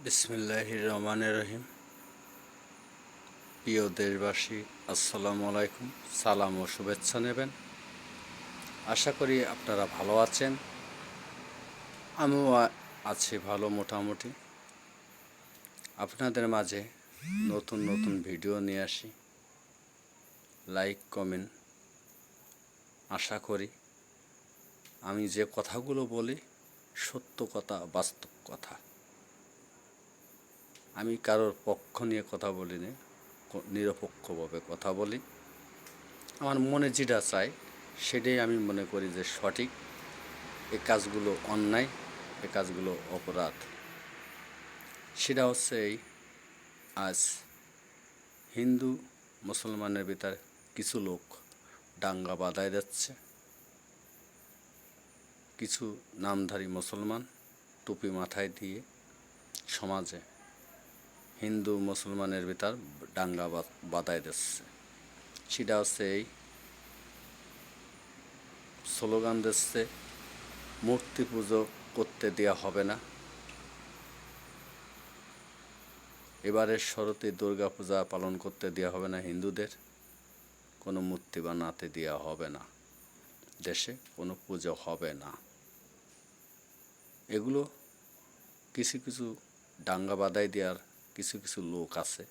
বিসমিল্লাহির রহমানির রহিম। প্রিয় দেশবাসী, আসসালামু আলাইকুম। সালাম ও শুভেচ্ছা নেবেন। আশা করি আপনারা ভালো আছেন। আমিও আছি ভালো মোটামুটি। আপনাদের মাঝে নতুন নতুন ভিডিও নিয়ে আসি। Like comment. আশা করি আমি যে কথাগুলো বলি সত্য কথা, বাস্তব কথা। আমি কারোর পক্ষ নিয়ে কথা বলি না, নিরপেক্ষভাবে কথা বলি। আমার মনে যেটা চাই সেটাই আমি মনে করি যে সঠিক। এই কাজগুলো অন্যায়, এই কাজগুলো অপরাধ। সেটা হচ্ছে এই, আজ হিন্দু মুসলমানের ভিতরে কিছু লোক দাঙ্গা বাধায় যাচ্ছে। কিছু নামধারী মুসলমান টুপি মাথায় দিয়ে সমাজে হিন্দু মুসলমানের ভিতর দাঙ্গা বাধায় দিচ্ছে। সেটা হচ্ছে এই, স্লোগান দিচ্ছে মূর্তি পুজো করতে দেওয়া হবে না, এবারের শরতে দুর্গা পূজা পালন করতে দেওয়া হবে না, হিন্দুদের কোনো মূর্তি বানাতে দেওয়া হবে না, দেশে কোনো পুজো হবে না। এগুলো কিছু কিছু দাঙ্গা বাধাই দেওয়ার কিছু কিছু লোক আছে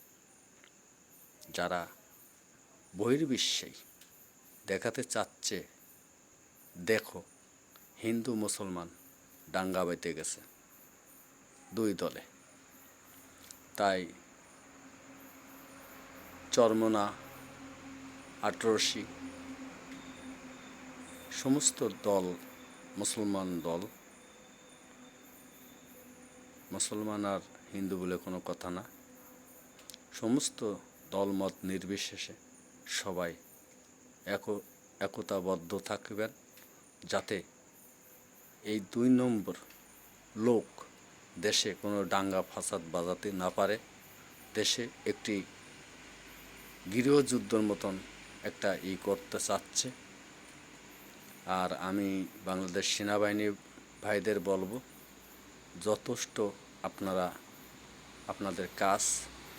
যারা বহির্বিশ্বেই দেখাতে চাচ্ছে, দেখো হিন্দু মুসলমান দাঙ্গা বাইতে গেছে দুই দলে। তাই চরমোনা, আটরশি সমস্ত দল, মুসলমান আর হিন্দু বলে কোনো কথা না, সমস্ত দলমত নির্বিশেষে সবাই একতাবদ্ধ থাকবেন, যাতে এই 2 নম্বর লোক দেশে কোনো দাঙ্গা ফাসাদ বাজাতে না পারে। দেশে একটি গৃহযুদ্ধের মতন একটা করতে চাচ্ছে। আর আমি বাংলাদেশ সেনাবাহিনী ভাইদের বলবো, যথেষ্ট আপনারা আপনাদের কাজ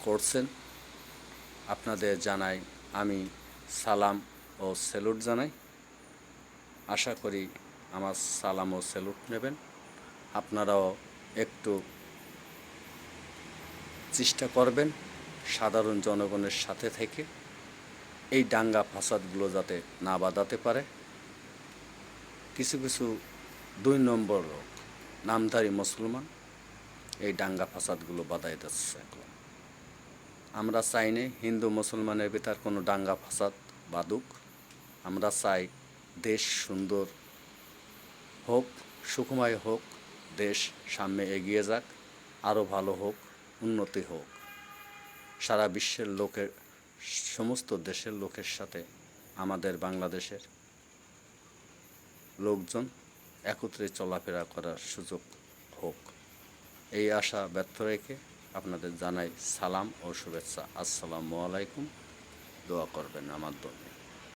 করছেন। আপনাদের জানাই আমি সালাম ও স্যালুট জানাই। আশা করি আমার সালাম ও স্যালুট নেবেন। আপনারাও একটু চেষ্টা করবেন সাধারণ জনগণের সাথে থেকে এই দাঙ্গা ফাসাদগুলো যাতে না বাধাতে পারে। কিছু কিছু 2 নম্বর লোক নামধারী মুসলমান এই দাঙ্গা ফাসাদগুলো বাধাই দিচ্ছে। আমরা চাই না হিন্দু মুসলমানের ভিতর কোনো দাঙ্গা ফাসাদ বাঁধুক। আমরা চাই দেশ সুন্দর হোক, সুখময় হোক, দেশ সামনে এগিয়ে যাক, আরও ভালো হোক, উন্নতি হোক। সারা বিশ্বের লোকের, সমস্ত দেশের লোকের সাথে আমাদের বাংলাদেশের লোকজন একত্রে চলাফেরা করার সুযোগ হোক, এই আশা ব্যর্থ রেখে আপনাদের জানাই সালাম ও শুভেচ্ছা। আসসালামু আলাইকুম। দোয়া করবেন আমার জন্য।